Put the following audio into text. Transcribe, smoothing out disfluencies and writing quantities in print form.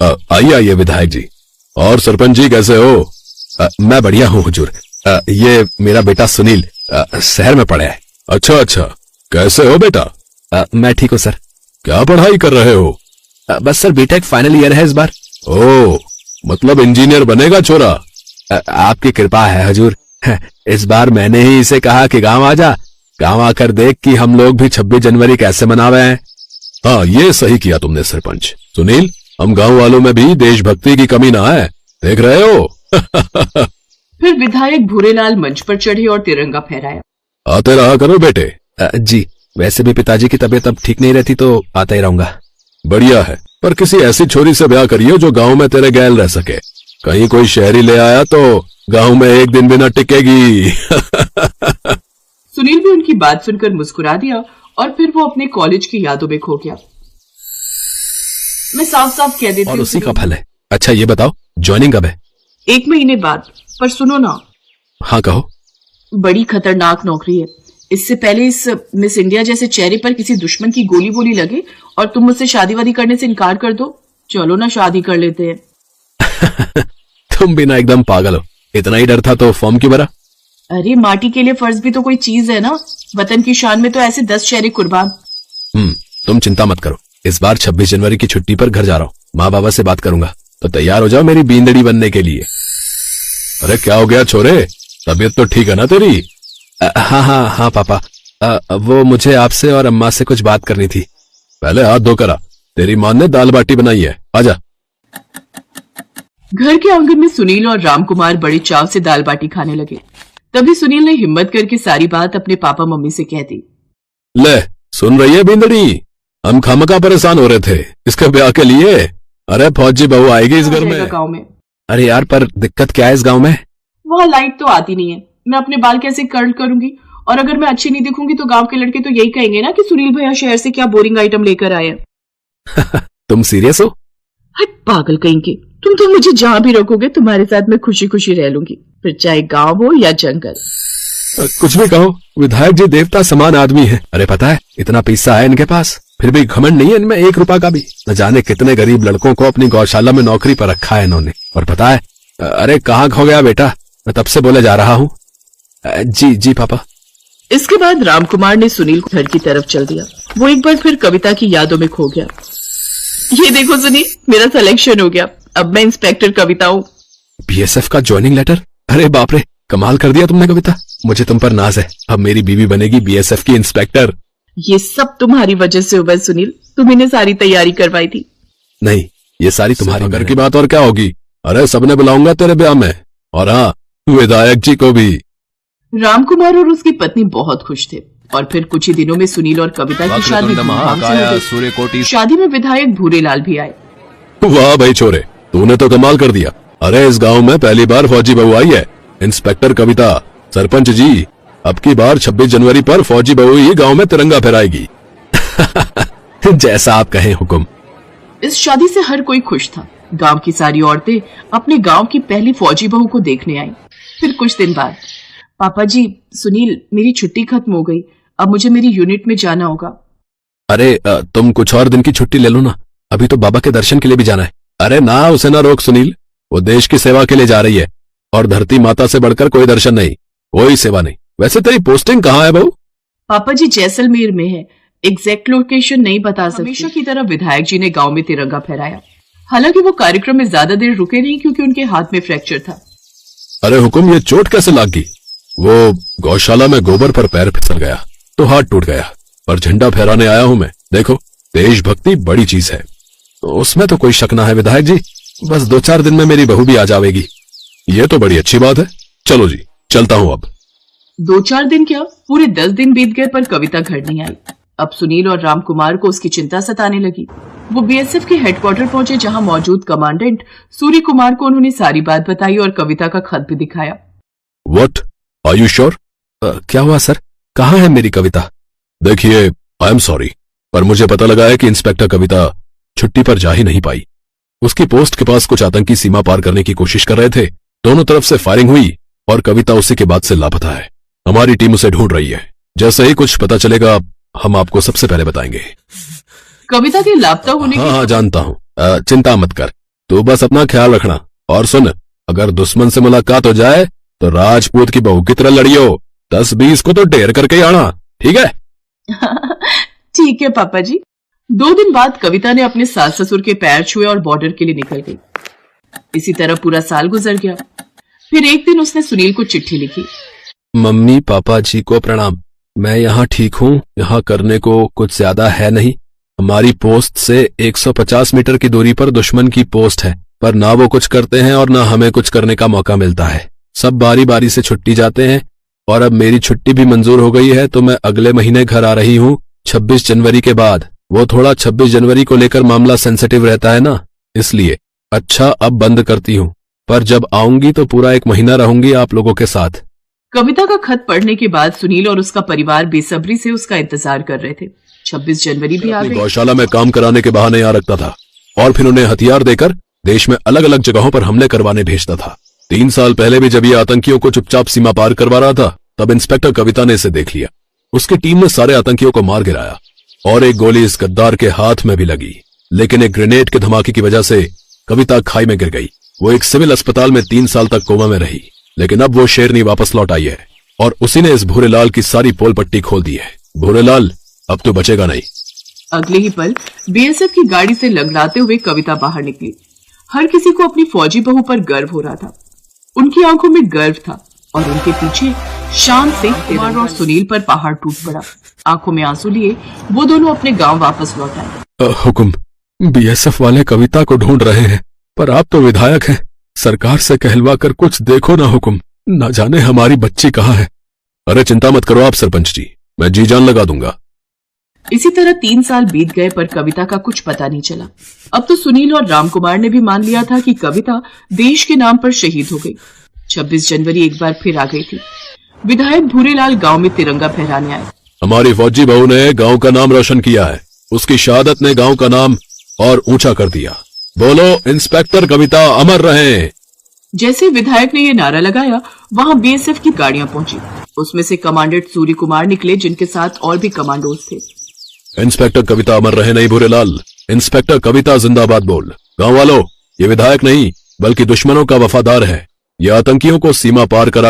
आइए आइए विधायक जी। और सरपंच जी कैसे हो? मैं बढ़िया हूँ हुजूर। ये मेरा बेटा सुनील शहर में पढ़ा है। अच्छा अच्छा, कैसे हो बेटा? मैं ठीक हूँ सर। क्या पढ़ाई कर रहे हो? बस सर बीटेक फाइनल ईयर है इस बार। ओह, मतलब इंजीनियर बनेगा छोरा? आपकी कृपा है हुजूर। इस बार मैंने ही इसे कहा कि गांव आजा, गांव आकर देख कि हम लोग भी 26 जनवरी कैसे मनावे हैं। हाँ, ये सही किया तुमने सरपंच। सुनील, हम गांव वालों में भी देशभक्ति की कमी ना है, देख रहे हो? फिर विधायक भूरेलाल मंच पर चढ़े और तिरंगा फहराया। आते रहा करो बेटे। जी, वैसे भी पिताजी की तबीयत अब ठीक नहीं रहती तो आता ही रहूंगा। बढ़िया है, पर किसी ऐसी छोरी से ब्याह करियो जो गांव में तेरे गैल रह सके। कहीं कोई शहरी ले आया तो गांव में एक दिन भी न टिकेगी। सुनील भी उनकी बात सुनकर मुस्कुरा दिया और फिर वो अपने कॉलेज की यादों में खो गया। मैं साफ साफ कह देती हूँ, और उसी का फल है। अच्छा ये बताओ, ज्वाइनिंग कब है? 1 महीने बाद। पर सुनो ना। हाँ कहो। बड़ी खतरनाक नौकरी है। इससे पहले इस मिस इंडिया जैसे चेहरे पर किसी दुश्मन की गोली बोली लगे और तुम मुझसे शादी वादी करने से इनकार कर दो। चलो ना शादी कर लेते हैं। तुम भी ना एकदम पागल हो। इतना ही डर था तो फॉर्म क्यों भरा? अरे माटी के लिए फर्ज भी तो कोई चीज है ना। वतन की शान में तो ऐसे 10 चेहरे कुर्बान। तुम चिंता मत करो, इस बार 26 जनवरी की छुट्टी पर घर जा रहा हूँ। माँ बाबा से बात करूंगा तो तैयार हो जाओ मेरी बींदड़ी बनने के लिए। अरे क्या हो गया छोरे, तबीयत तो ठीक है ना तेरी? हाँ हाँ हाँ पापा, वो मुझे आपसे और अम्मा से कुछ बात करनी थी। पहले हाथ धोकर आ, तेरी माँ ने दाल बाटी बनाई है, आजा। घर के आंगन में सुनील और रामकुमार बड़े चाव से दाल बाटी खाने लगे। तभी सुनील ने हिम्मत करके सारी बात अपने पापा मम्मी से कह दी। ले सुन रही है बींदड़ी, हम खामखा परेशान हो रहे थे इसके ब्याह के लिए। अरे फौजी बहू आएगी इस घर में। गाँव में। अरे यार, पर दिक्कत क्या है इस गांव में? वहाँ लाइट तो आती नहीं है। मैं अपने बाल कैसे कर्ल करूंगी? और अगर मैं अच्छी नहीं दिखूंगी तो गांव के लड़के तो यही कहेंगे ना कि सुनील भैया शहर से क्या बोरिंग आइटम लेकर आए हैं। तुम सीरियस हो? पागल कहीं के, तुम तो मुझे जहाँ भी रखोगे तुम्हारे साथ मैं खुशी खुशी रह लूंगी, फिर चाहे गाँव हो या जंगल। कुछ भी कहो, विधायक जी देवता समान आदमी है। अरे पता है, इतना पैसा है इनके पास, फिर भी घमंड नहीं है इनमें 1 रुपया का भी। न जाने कितने गरीब लड़कों को अपनी गौशाला में नौकरी पर रखा है इन्होंने। और पता है, अरे कहाँ खो गया बेटा? मैं तब से बोले जा रहा हूँ। जी जी पापा। इसके बाद रामकुमार ने सुनील को घर की तरफ चल दिया। वो एक बार फिर कविता की यादों में खो गया। ये देखो सुनील, मेरा सिलेक्शन हो गया, अब मैं इंस्पेक्टर कविता हूँ। बीएसएफ का ज्वाइनिंग लेटर? अरे बाप रे, कमाल कर दिया तुमने कविता। मुझे तुम पर नाज है, अब मेरी बीवी बनेगी बीएसएफ की इंस्पेक्टर। ये सब तुम्हारी वजह से हुआ सुनील, तुम्ही ने सारी तैयारी करवाई थी। नहीं, ये सारी तुम्हारी घर की बात। और क्या होगी? अरे सबने बुलाऊंगा तेरे ब्याह में, और हाँ विधायक जी को भी। रामकुमार और उसकी पत्नी बहुत खुश थे और फिर कुछ ही दिनों में सुनील और कविता की शादी धूमधाम से हो गई। शादी में विधायक भूरेलाल भी आए। वाह भाई छोरे, तूने तो कमाल कर दिया। अरे इस गांव में पहली बार फौजी बहू आई है, इंस्पेक्टर कविता। सरपंच जी, अब की बार 26 जनवरी पर फौजी बहू ही गांव में तिरंगा फहराएगी। जैसा आप कहें हुकुम। इस शादी से हर कोई खुश था। गांव की सारी औरतें अपने गांव की पहली फौजी बहू को देखने आई। फिर कुछ दिन बाद, पापा जी, सुनील, मेरी छुट्टी खत्म हो गई, अब मुझे मेरी यूनिट में जाना होगा। अरे तुम कुछ और दिन की छुट्टी ले लो ना, अभी तो बाबा के दर्शन के लिए भी जाना है। अरे ना, उसे ना रोक सुनील, वो देश की सेवा के लिए जा रही है और धरती माता से बढ़कर कोई दर्शन नहीं, कोई सेवा नहीं। वैसे तेरी पोस्टिंग कहाँ है बहू? पापा जी जैसलमेर में है, एग्जैक्ट लोकेशन नहीं बता सकती। हमेशा की तरह विधायक जी ने गांव में तिरंगा फहराया। हालांकि वो कार्यक्रम में ज्यादा देर रुके नहीं क्योंकि उनके हाथ में फ्रैक्चर था। अरे हुकुम, ये चोट कैसे लग गई? वो गौशाला में गोबर पर पैर फिसल गया तो हाथ टूट गया, पर झंडा फहराने आया हूं मैं। देखो, देशभक्ति बड़ी चीज है, तो उसमें तो कोई शक ना है विधायक जी। बस 2-4 दिन में मेरी बहू भी आ जाएगी। ये तो बड़ी अच्छी बात है। चलो जी, चलता हूँ अब। 2-4 दिन क्या, पूरे 10 दिन बीत गए पर कविता घर नहीं आई। अब सुनील और रामकुमार को उसकी चिंता सताने लगी। वो बीएसएफ के हेडक्वार्टर पहुंचे, जहां मौजूद कमांडेंट सूर्य कुमार को उन्होंने सारी बात बताई और कविता का खत भी दिखाया। What? Are you sure? क्या हुआ सर? कहाँ है मेरी कविता? देखिए, आई एम सॉरी, पर मुझे पता लगा है कि इंस्पेक्टर कविता छुट्टी पर जा ही नहीं पाई। उसकी पोस्ट के पास कुछ आतंकी सीमा पार करने की कोशिश कर रहे थे। दोनों तरफ से फायरिंग हुई और कविता उसी के बाद से लापता है। हमारी टीम उसे ढूंढ रही है। जैसे ही कुछ पता चलेगा हम आपको सबसे पहले बताएंगे। कविता के लापता होने हाँ जानता हूँ, चिंता मत कर। तू बस अपना ख्याल रखना। और सुन, अगर दुश्मन से मुलाकात हो जाए तो राजपूत की बहू की तरह लड़ियो, 10-20 को तो ढेर करके ही आना, ठीक है? ठीक है पापा जी। 2 दिन बाद कविता ने अपने सास ससुर के पैर छुए और बॉर्डर के लिए निकल गई। इसी तरह पूरा साल गुजर गया। फिर एक दिन उसने सुनील को चिट्ठी लिखी। मम्मी पापा जी को प्रणाम। मैं यहाँ ठीक हूँ, यहाँ करने को कुछ ज्यादा है नहीं। हमारी पोस्ट से 150 मीटर की दूरी पर दुश्मन की पोस्ट है, पर ना वो कुछ करते हैं और ना हमें कुछ करने का मौका मिलता है। सब बारी बारी से छुट्टी जाते हैं और अब मेरी छुट्टी भी मंजूर हो गई है, तो मैं अगले महीने घर आ रही हूँ 26 जनवरी के बाद। वो थोड़ा 26 जनवरी को लेकर मामला सेंसिटिव रहता है ना, इसलिए। अच्छा, अब बंद करती हूँ, पर जब आऊंगी तो पूरा 1 महीना रहूंगी आप लोगों के साथ। कविता का खत पढ़ने के बाद सुनील और उसका परिवार बेसब्री से उसका इंतजार कर रहे थे। 26 जनवरी भी आ गई। गौशाला में काम कराने के बहाने यहाँ रखता था और फिर उन्हें हथियार देकर देश में अलग अलग जगहों पर हमले करवाने भेजता था। 3 साल पहले भी जब ये आतंकियों को चुपचाप सीमा पार करवा रहा था, तब इंस्पेक्टर कविता ने इसे देख लिया। उसकी टीम ने सारे आतंकियों को मार गिराया और एक गोली इस गद्दार के हाथ में भी लगी, लेकिन एक ग्रेनेड के धमाके की वजह से कविता खाई में गिर गई। वो एक सिविल अस्पताल में 3 साल तक कोमा में रही, लेकिन अब वो शेरनी वापस लौट आई है और उसी ने इस भूरेलाल की सारी पोल पट्टी खोल दी है। भूरेलाल, अब तो बचेगा नहीं। अगले ही पल बीएसएफ की गाड़ी से लंगड़ाते हुए कविता बाहर निकली। हर किसी को अपनी फौजी बहू पर गर्व हो रहा था। उनकी आंखों में गर्व था और उनके पीछे शान से कुमार और सुनील पर पहाड़ टूट पड़ा। आंखों में आंसू लिए वो दोनों अपने गांव वापस लौट आए। हुकुम, बीएसएफ वाले कविता को ढूंढ रहे हैं, पर आप तो विधायक हैं, सरकार से कहलवा कर कुछ देखो ना हुकुम, न जाने हमारी बच्ची कहाँ है। अरे चिंता मत करो आप सरपंच जी, मैं जी जान लगा दूंगा। इसी तरह 3 साल बीत गए पर कविता का कुछ पता नहीं चला। अब तो सुनील और रामकुमार ने भी मान लिया था कि कविता देश के नाम पर शहीद हो गई। 26 जनवरी एक बार फिर आ गई थी। विधायक भूरेलाल गांव में तिरंगा फहराने आए। हमारी फौजी बहू ने गांव का नाम रोशन किया है, उसकी शहादत ने गांव का नाम और ऊंचा कर दिया। बोलो इंस्पेक्टर कविता अमर रहे। जैसे विधायक ने ये नारा लगाया, वहां बीएसएफ की गाड़ियां पहुंची। उसमें से कमांडेंट सूर्य कुमार निकले, जिनके साथ और भी कमांडोज थे। इंस्पेक्टर कविता अमर रहे नहीं भूरेलाल, इंस्पेक्टर कविता जिंदाबाद बोल। गांव वालों, ये विधायक नहीं बल्कि दुश्मनों का वफादार है। ये आतंकियों को सीमा पार करा